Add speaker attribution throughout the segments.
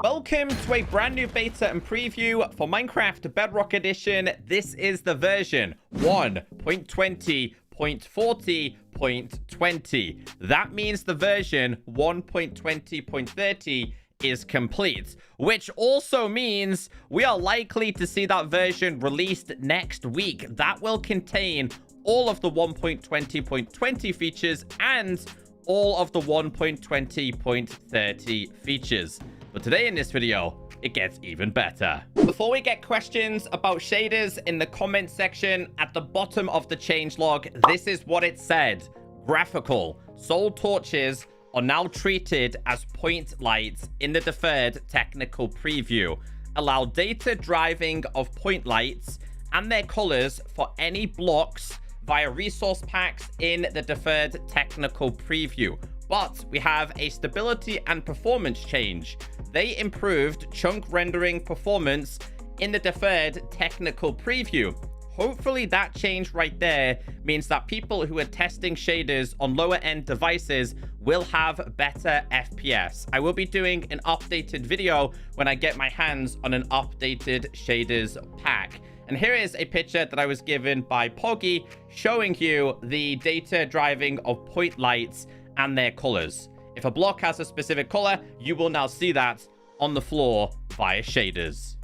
Speaker 1: Welcome to a brand new beta and preview for Minecraft Bedrock Edition. This is the version 1.20.40.20. That means the version 1.20.30 is complete, which also means we are likely to see that version released next week. That will contain all of the 1.20.20 features and all of the 1.20.30 features. But today in this video, it gets even better. Before we get questions about shaders in the comment section, at the bottom of the changelog, this is what it said. Graphical. Soul torches are now treated as point lights in the deferred technical preview. Allow data driving of point lights and their colors for any blocks via resource packs in the deferred technical preview. But we have a stability and performance change. They improved chunk rendering performance in the deferred technical preview. Hopefully that change right there means that people who are testing shaders on lower end devices will have better FPS. I will be doing an updated video when I get my hands on an updated shaders pack. And here is a picture that I was given by Poggy showing you the data driving of point lights and their colors. If a block has a specific color, you will now see that on the floor via shaders.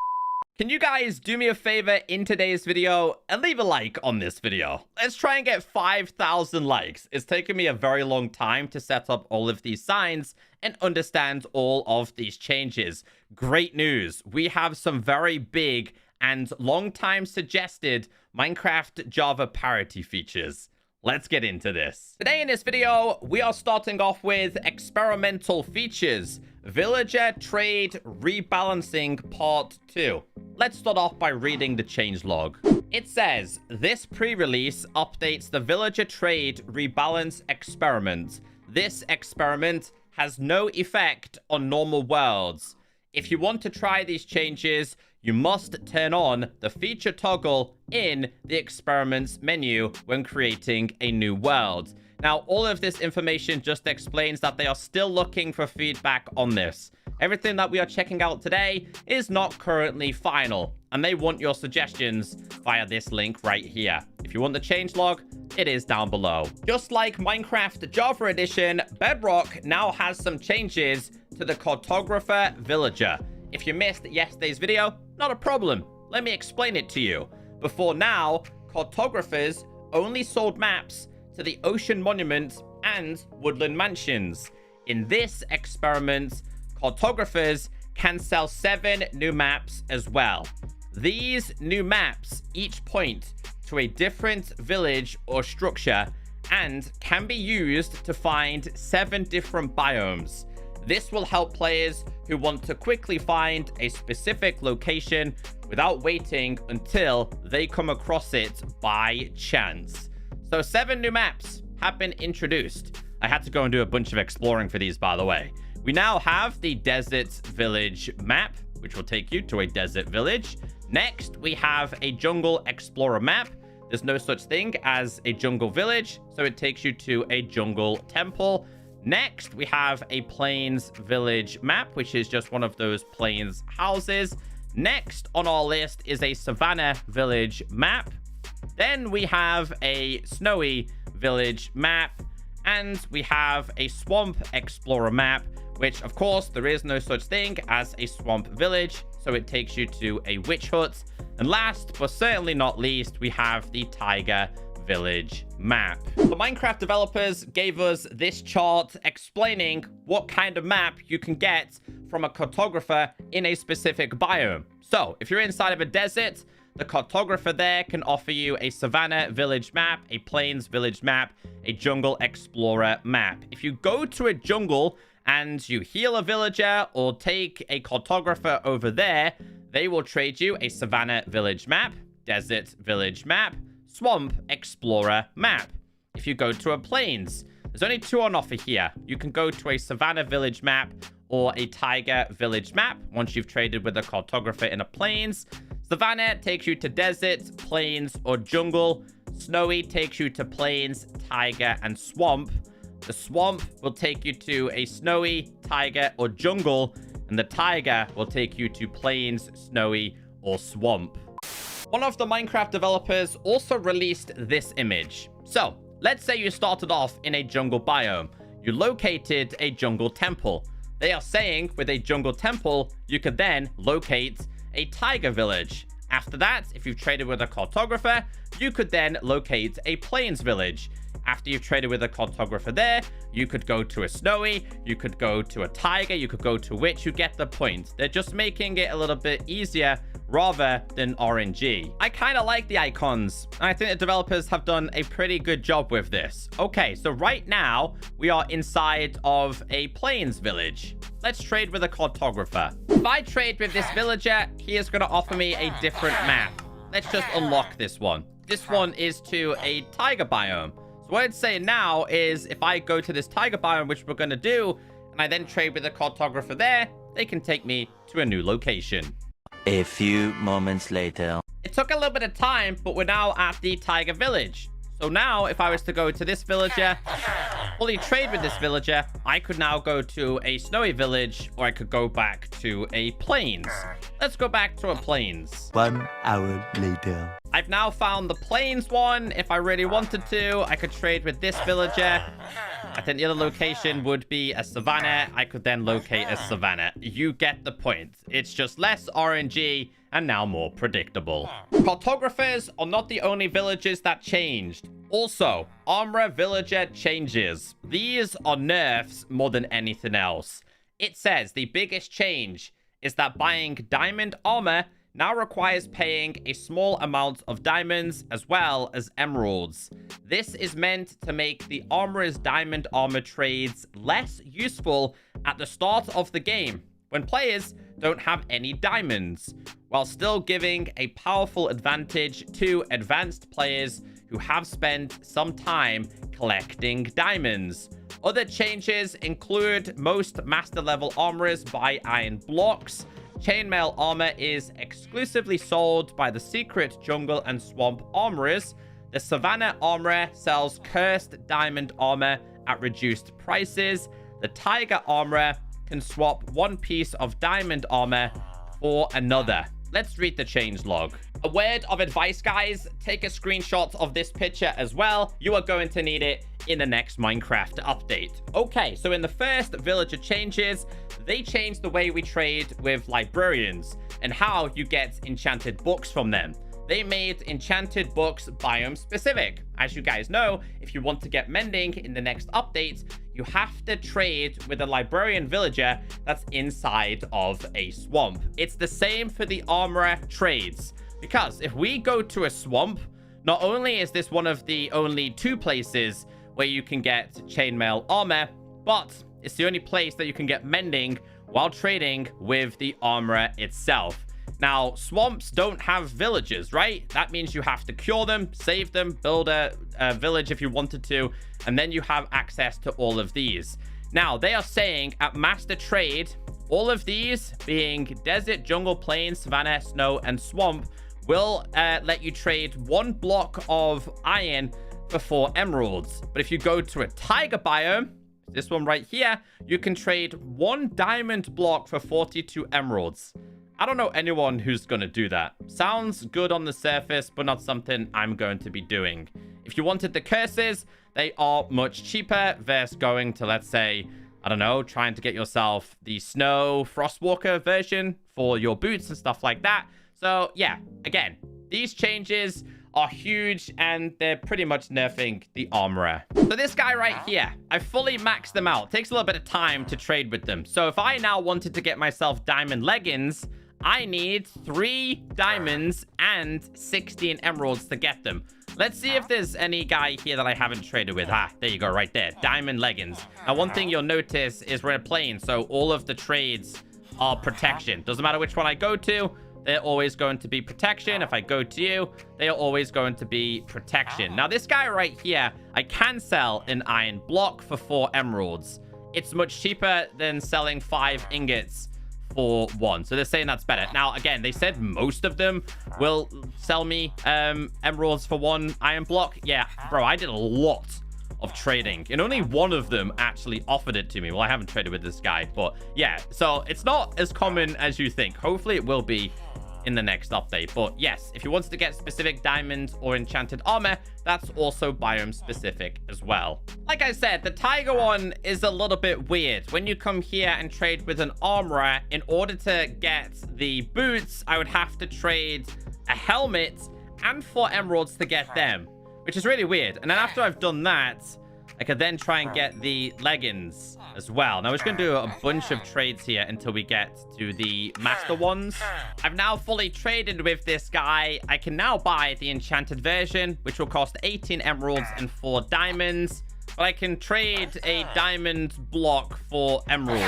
Speaker 1: Can you guys do me a favor in today's video and leave a like on this video? Let's try and get 5,000 likes. It's taken me a very long time to set up all of these signs and understand all of these changes. Great news. We have some very big and long time suggested Minecraft Java parity features. Let's get into this. Today in this video, we are starting off with experimental features. Villager Trade Rebalancing Part 2. Let's start off by reading the changelog. It says, this pre-release updates the Villager Trade Rebalance experiment. This experiment has no effect on normal worlds. If you want to try these changes, you must turn on the feature toggle in the experiments menu when creating a new world. Now, all of this information just explains that they are still looking for feedback on this. Everything that we are checking out today is not currently final, and they want your suggestions via this link right here. If you want the changelog, it is down below. Just like Minecraft Java Edition, Bedrock now has some changes to the Cartographer Villager. If you missed yesterday's video, not a problem. Let me explain it to you. Before now, cartographers only sold maps to the Ocean Monument and Woodland Mansions. In this experiment, cartographers can sell 7 new maps as well. These new maps each point to a different village or structure and can be used to find 7 different biomes. This will help players who want to quickly find a specific location without waiting until they come across it by chance. So 7 new maps have been introduced. I had to go and do a bunch of exploring for these, by the way. We now have the Desert Village map, which will take you to a desert village. Next, we have a Jungle Explorer map. There's no such thing as a jungle village, so it takes you to a jungle temple. Next, we have a Plains Village map, which is just one of those plains houses. Next on our list is a Savannah Village map. Then we have a Snowy Village map. And we have a Swamp Explorer map, which, of course, there is no such thing as a swamp village. So it takes you to a witch hut. And last, but certainly not least, we have the Tiger Village map. The Minecraft developers gave us this chart explaining what kind of map you can get from a cartographer in a specific biome. So if you're inside of a desert, the cartographer there can offer you a Savannah Village map, a Plains Village map, a Jungle Explorer map. If you go to a jungle and you heal a villager or take a cartographer over there, they will trade you a Savannah Village map, Desert Village map, Swamp Explorer map. If you go to a Plains, there's only 2 on offer here. You can go to a Savannah Village map or a Tiger Village map once you've traded with a cartographer in a Plains. Savannah takes you to desert, plains, or jungle. Snowy takes you to plains, tiger, and swamp. The swamp will take you to a snowy, tiger, or jungle. and the tiger will take you to plains, snowy, or swamp. One of the Minecraft developers also released this image. So, let's say you started off in a jungle biome. You located a jungle temple. They are saying with a jungle temple, you could then locate a tiger village. After that, if you've traded with a cartographer, you could then locate a plains village. After you've traded with a cartographer there, you could go to a snowy, you could go to a tiger, you could go to witch. You get the point. They're just making it a little bit easier rather than RNG. I kind of like the icons. I think the developers have done a pretty good job with this. Okay, so right now we are inside of a plains village. Let's trade with a cartographer. If I trade with this villager, he is going to offer me a different map. Let's just unlock this one. This one is to a tiger biome. So what I'd say now is if I go to this tiger biome, which we're going to do, and I then trade with a cartographer there, they can take me to a new location.
Speaker 2: A few moments later.
Speaker 1: It took a little bit of time, but we're now at the tiger village. So now, if I was to go to this villager, fully trade with this villager, I could now go to a snowy village, or I could go back to a plains. Let's go back to a plains.
Speaker 2: 1 hour later.
Speaker 1: I've now found the plains one. If I really wanted to, I could trade with this villager. I think the other location would be a savanna. I could then locate a savanna. You get the point. It's just less RNG and now more predictable. Cartographers are not the only villagers that changed. Also, armor villager changes. These are nerfs more than anything else. It says the biggest change is that buying diamond armor now requires paying a small amount of diamonds as well as emeralds. This is meant to make the armorer's diamond armor trades less useful at the start of the game when players don't have any diamonds, while still giving a powerful advantage to advanced players who have spent some time collecting diamonds. Other changes include most master level armorers buy iron blocks. Chainmail armor is exclusively sold by the secret jungle and swamp armorers. The Savannah armorer sells cursed diamond armor at reduced prices. The Tiger armorer can swap one piece of diamond armor for another. Let's read the change log. A word of advice, guys. Take a screenshot of this picture as well. You are going to need it in the next Minecraft update. Okay, so in the first villager changes, they changed the way we trade with librarians and how you get enchanted books from them. They made enchanted books biome specific. As you guys know, if you want to get mending in the next update, you have to trade with a librarian villager that's inside of a swamp. It's the same for the armorer trades, because if we go to a swamp, not only is this one of the only 2 places where you can get chainmail armor, but it's the only place that you can get mending while trading with the armorer itself. Now, swamps don't have villages, right? That means you have to cure them, save them, build a village if you wanted to, and then you have access to all of these. Now, they are saying at Master Trade, all of these being desert, jungle, plain, savanna, snow, and swamp will let you trade 1 block of iron for 4 emeralds. But if you go to a tiger biome, this one right here, you can trade 1 diamond block for 42 emeralds. I don't know anyone who's going to do that. Sounds good on the surface, but not something I'm going to be doing. If you wanted the curses, they are much cheaper versus going to, let's say, I don't know, trying to get yourself the snow frostwalker version for your boots and stuff like that. So yeah, again, these changes are huge and they're pretty much nerfing the armorer. So this guy right here, I fully maxed them out. Takes a little bit of time to trade with them. So if I now wanted to get myself diamond leggings, I need 3 diamonds and 16 emeralds to get them. Let's see if there's any guy here that I haven't traded with. Ah, there you go, right there. Diamond leggings. Now, one thing you'll notice is we're in a plane, so all of the trades are protection. Doesn't matter which one I go to, they're always going to be protection. If I go to you, they are always going to be protection. Now, this guy right here, I can sell an iron block for 4 emeralds. It's much cheaper than selling 5 ingots for 1. So they're saying that's better. Now, again, they said most of them will sell me emeralds for 1 iron block. Yeah, bro, I did a lot of trading, and only one of them actually offered it to me. Well, I haven't traded with this guy, but yeah, so it's not as common as you think. Hopefully it will be in the next update. But yes, if you wanted to get specific diamonds or enchanted armor, that's also biome specific as well. Like I said, the tiger one is a little bit weird. When you come here and trade with an armorer, in order to get the boots, I would have to trade a helmet and 4 emeralds to get them, which is really weird. And then after I've done that, I could then try and get the leggings as well. Now, we're just going to do a bunch of trades here until we get to the master ones. I've now fully traded with this guy. I can now buy the enchanted version, which will cost 18 emeralds and 4 diamonds. But I can trade a diamond block for emeralds.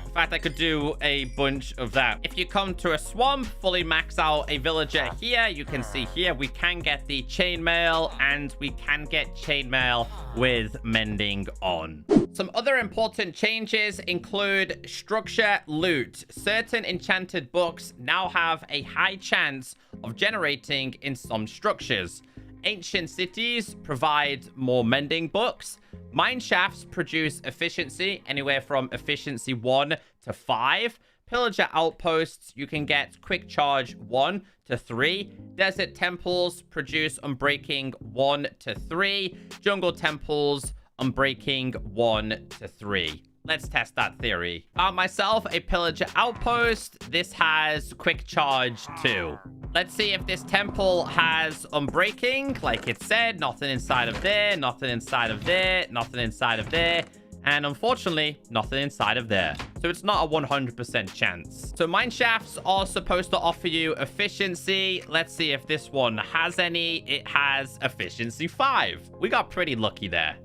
Speaker 1: In fact, I could do a bunch of that. If you come to a swamp, fully max out a villager here, you can see here we can get the chainmail, and we can get chainmail with mending on. Some other important changes include structure loot. Certain enchanted books now have a high chance of generating in some structures. Ancient cities provide more mending books. Mine shafts produce efficiency, anywhere from efficiency 1 to 5. Pillager outposts, you can get quick charge 1 to 3. Desert temples produce unbreaking 1 to 3. Jungle temples, unbreaking 1 to 3. Let's test that theory. Found myself a pillager outpost. This has quick charge 2. Let's see if this temple has unbreaking. Like it said, nothing inside of there, nothing inside of there, nothing inside of there. And unfortunately, nothing inside of there. So it's not a 100% chance. So mine shafts are supposed to offer you efficiency. Let's see if this one has any. It has efficiency 5. We got pretty lucky there.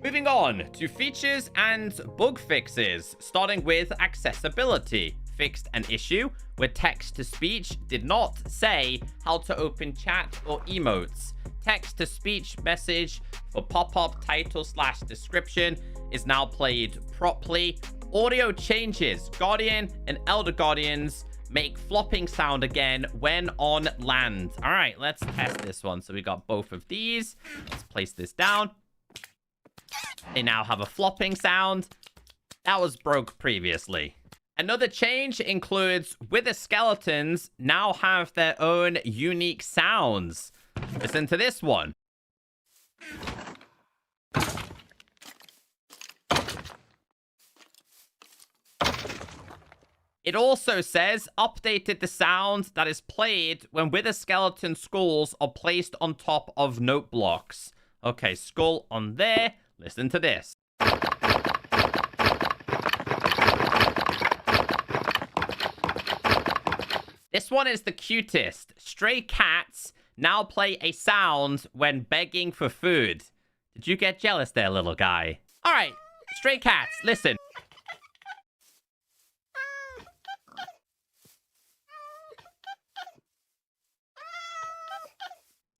Speaker 1: Moving on to features and bug fixes, starting with accessibility. Fixed an issue where text-to-speech did not say how to open chat or emotes. Text-to-speech message for pop-up title/description is now played properly. Audio changes. Guardian and Elder Guardians make flopping sound again when on land. All right, let's test this one. So we got both of these. Let's place this down. They now have a flopping sound. That was broke previously. Another change includes wither skeletons now have their own unique sounds. Listen to this one. It also says updated the sound that is played when wither skeleton skulls are placed on top of note blocks. Okay, skull on there. Listen to this. This one is the cutest. Stray cats now play a sound when begging for food. Did you get jealous there, little guy? All right, stray cats, listen.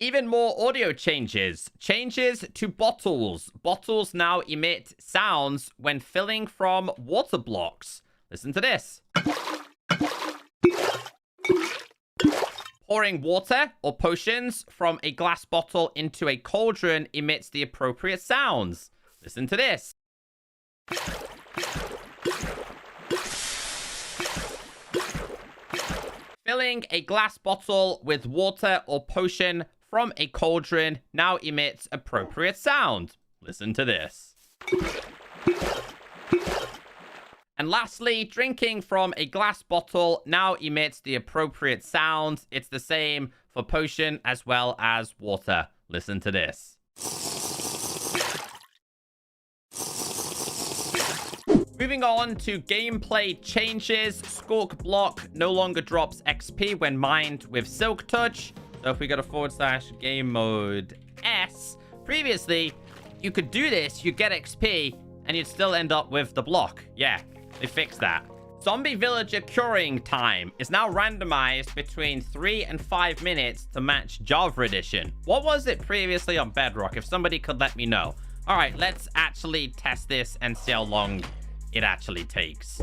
Speaker 1: Even more audio changes. Changes to bottles. Bottles now emit sounds when filling from water blocks. Listen to this. Pouring water or potions from a glass bottle into a cauldron emits the appropriate sounds. Listen to this. Filling a glass bottle with water or potion from a cauldron now emits appropriate sound. Listen to this. And lastly, drinking from a glass bottle now emits the appropriate sound. It's the same for potion as well as water. Listen to this. Moving on to gameplay changes. Skulk block no longer drops XP when mined with Silk Touch. So if we go to / game mode S, previously you could do this, you get XP, and you'd still end up with the block. Yeah, they fixed that. Zombie villager curing time is now randomized between 3 and 5 minutes to match Java edition. What was it previously on Bedrock? If somebody could let me know. All right, let's actually test this and see how long it actually takes.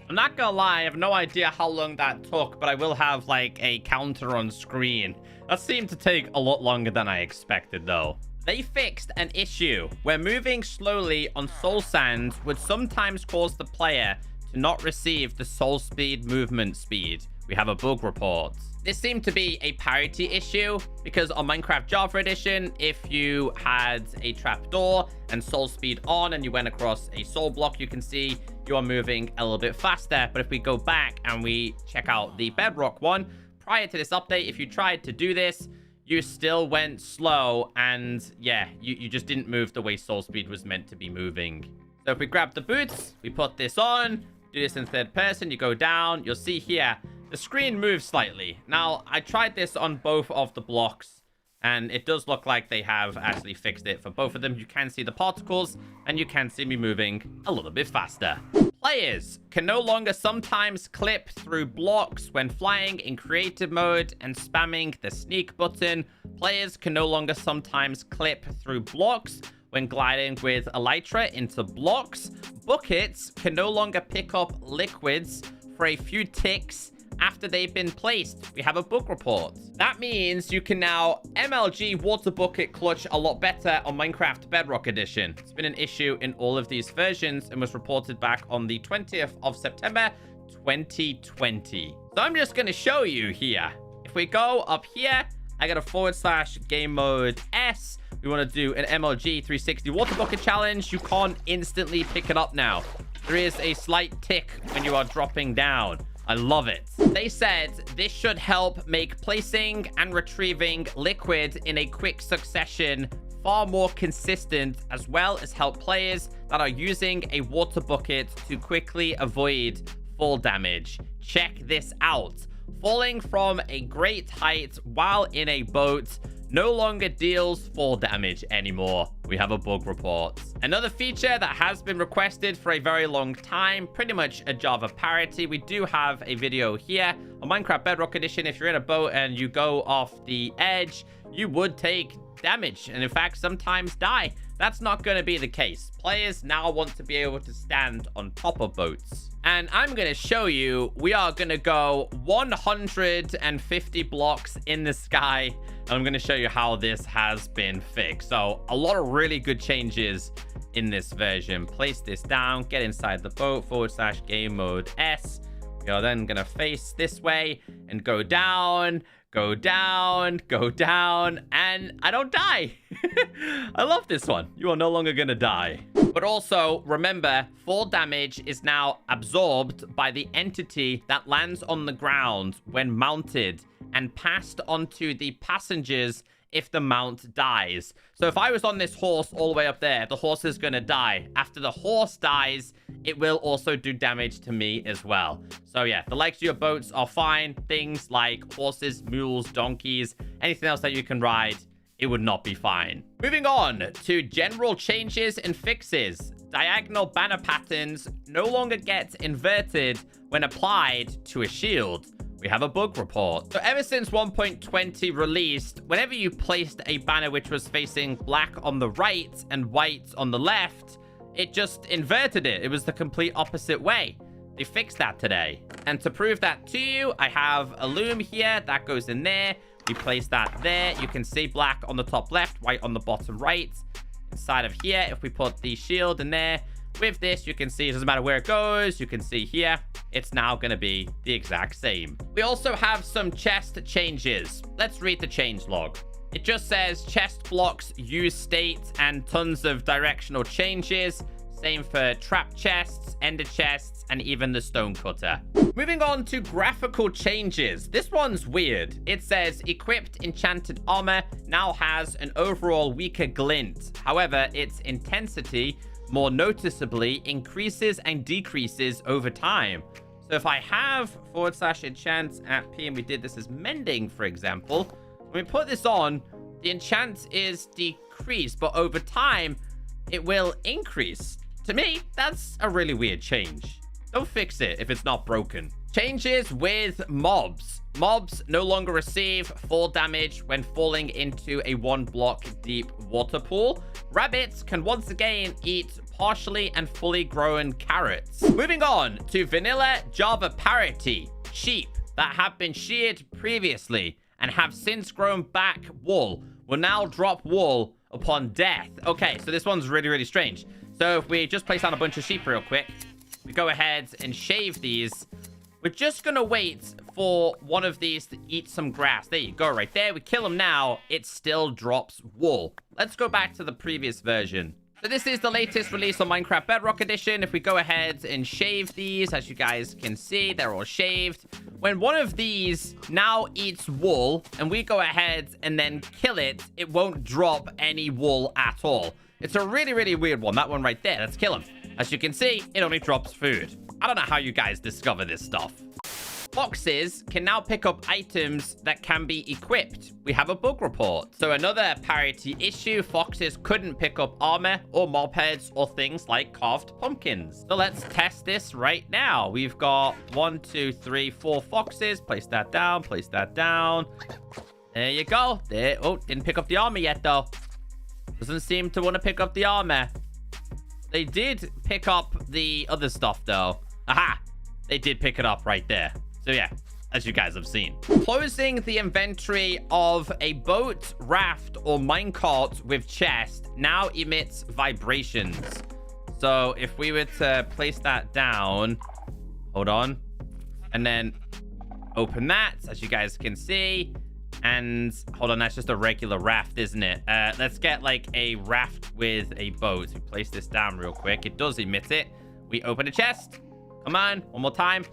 Speaker 1: I'm not gonna lie, I have no idea how long that took, but I will have like a counter on screen. That seemed to take a lot longer than I expected though. They fixed an issue where moving slowly on soul sand would sometimes cause the player to not receive the soul speed movement speed. We have a bug report. This seemed to be a parity issue because on Minecraft Java Edition, if you had a trapdoor and soul speed on and you went across a soul block, you can see you are moving a little bit faster. But if we go back and we check out the Bedrock one, prior to this update, if you tried to do this, you still went slow and yeah, you just didn't move the way soul speed was meant to be moving. So if we grab the boots, we put this on, do this in third person, you go down, you'll see here, the screen moves slightly. Now, I tried this on both of the blocks, and it does look like they have actually fixed it for both of them. You can see the particles, and you can see me moving a little bit faster. Players can no longer sometimes clip through blocks when flying in creative mode and spamming the sneak button. Players can no longer sometimes clip through blocks when gliding with elytra into blocks. Buckets can no longer pick up liquids for a few ticks after they've been placed. We have a bug report. That means you can now MLG Water Bucket clutch a lot better on Minecraft Bedrock Edition. It's been an issue in all of these versions and was reported back on the 20th of September, 2020. So I'm just going to show you here. If we go up here, I got a / game mode S. We want to do an MLG 360 Water Bucket challenge. You can't instantly pick it up now. There is a slight tick when you are dropping down. I love it. They said this should help make placing and retrieving liquid in a quick succession far more consistent, as well as help players that are using a water bucket to quickly avoid fall damage. Check this out. Falling from a great height while in a boat no longer deals fall damage anymore. We have a bug report. Another feature that has been requested for a very long time, pretty much a Java parity. We do have a video here on Minecraft Bedrock Edition. If you're in a boat and you go off the edge, you would take damage and in fact sometimes die. That's not going to be the case. Players now want to be able to stand on top of boats. And I'm going to show you, we are going to go 150 blocks in the sky. And I'm going to show you how this has been fixed. So a lot of really good changes in this version. Place this down, get inside the boat, / game mode S. We are then going to face this way and go down, go down, go down, and I don't die. I love this one. You are no longer going to die. But also, remember, fall damage is now absorbed by the entity that lands on the ground when mounted and passed onto the passengers if the mount dies. So if I was on this horse all the way up there, the horse is going to die. After the horse dies, it will also do damage to me as well. So yeah, the legs of your boats are fine. Things like horses, mules, donkeys, anything else that you can ride, it would not be fine. Moving on to general changes and fixes. Diagonal banner patterns no longer get inverted when applied to a shield. We have a bug report. So ever since 1.20 released, whenever you placed a banner which was facing black on the right and white on the left, it just inverted it. It was the complete opposite way. They fixed that today. And to prove that to you, I have a loom here that goes in there. We place that there. You can see black on the top left, white on the bottom right. Inside of here, if we put the shield in there, with this, you can see it doesn't matter where it goes. You can see here, it's now going to be the exact same. We also have some chest changes. Let's read the change log. It just says chest blocks use state and tons of directional changes. Same for trap chests, ender chests, and even the stone cutter. Moving on to graphical changes. This one's weird. It says equipped enchanted armor now has an overall weaker glint. However, its intensity more noticeably increases and decreases over time. So if I have / enchant at P, and we did this as mending, for example, when we put this on, the enchant is decreased, but over time, it will increase. To me, that's a really weird change. Don't fix it if it's not broken. Changes with mobs. Mobs no longer receive fall damage when falling into a 1 block deep water pool. Rabbits can once again eat partially and fully grown carrots. Moving on to vanilla Java Parity. Sheep that have been sheared previously and have since grown back wool will now drop wool upon death. Okay, so this one's really, really strange. So if we just place down a bunch of sheep real quick, we go ahead and shave these. We're just going to wait for one of these to eat some grass. There you go, right there. We kill them now. It still drops wool. Let's go back to the previous version. So this is the latest release on Minecraft Bedrock Edition. If we go ahead and shave these, as you guys can see, they're all shaved. When one of these now eats wool and we go ahead and then kill it, it won't drop any wool at all. It's a really, really weird one. That one right there. Let's kill him. As you can see, it only drops food. I don't know how you guys discover this stuff. Foxes can now pick up items that can be equipped. We have a bug report. So another parity issue, foxes couldn't pick up armor or mob heads or things like carved pumpkins. So let's test this right now. We've got 1, 2, 3, 4 foxes. Place that down, place that down. There you go. There. Oh, didn't pick up the armor yet though. Doesn't seem to want to pick up the armor. They did pick up the other stuff though. Aha! They did pick it up right there. So yeah, as you guys have seen. Closing the inventory of a boat, raft, or minecart with chest now emits vibrations. So if we were to place that down, hold on, and then open that, as you guys can see. And hold on, that's just a regular raft, isn't it? Let's get like a raft with a boat. We place this down real quick. It does emit it. We open a chest. Come on, one more time.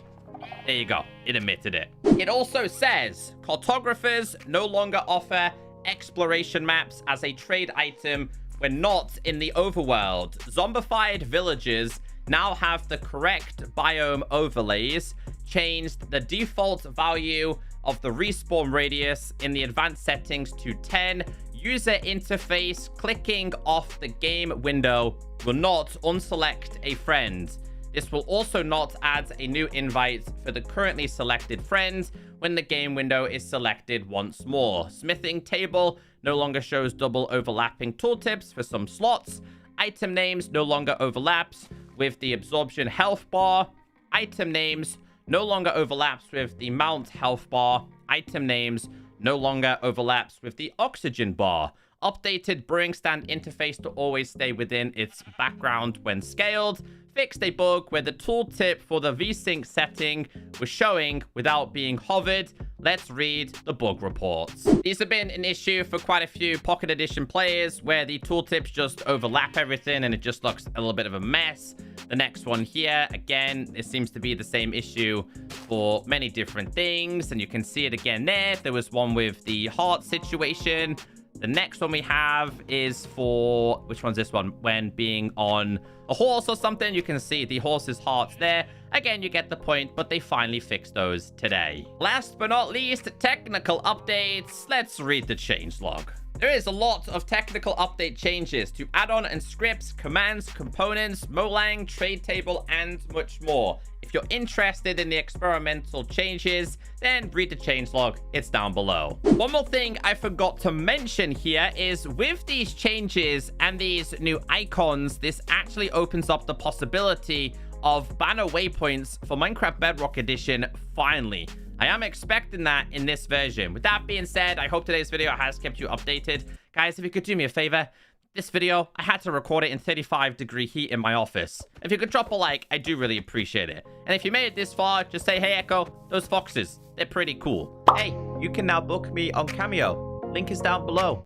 Speaker 1: There you go. It emitted it. It also says cartographers no longer offer exploration maps as a trade item when not in the overworld. Zombified villagers now have the correct biome overlays, changed the default value of the respawn radius in the advanced settings to 10. User interface clicking off the game window will not unselect a friend. This will also not add a new invite for the currently selected friends when the game window is selected once more. Smithing table no longer shows double overlapping tooltips for some slots. Item names no longer overlaps with the absorption health bar. Item names no longer overlaps with the mount health bar. Item names no longer overlaps with the oxygen bar. Updated brewing stand interface to always stay within its background when scaled. Fixed a bug where the tooltip for the VSync setting was showing without being hovered. Let's read the bug reports. These have been an issue for quite a few Pocket Edition players where the tooltips just overlap everything and it just looks a little bit of a mess. The next one here, again, it seems to be the same issue for many different things. And you can see it again there. There was one with the heart situation. The next one we have is for, which one's this one? When being on a horse or something, you can see the horse's hearts there. Again, you get the point, but they finally fixed those today. Last but not least, technical updates. Let's read the changelog. There is a lot of technical update changes to add-on and scripts, commands, components, Molang, trade table, and much more. If you're interested in the experimental changes, then read the changelog. It's down below. One more thing I forgot to mention here is with these changes and these new icons, this actually opens up the possibility of banner waypoints for Minecraft Bedrock Edition finally. I am expecting that in this version. With that being said, I hope today's video has kept you updated. Guys, if you could do me a favor, this video, I had to record it in 35-degree heat in my office. If you could drop a like, I do really appreciate it. And if you made it this far, just say, hey, Echo, those foxes, they're pretty cool. Hey, you can now book me on Cameo. Link is down below.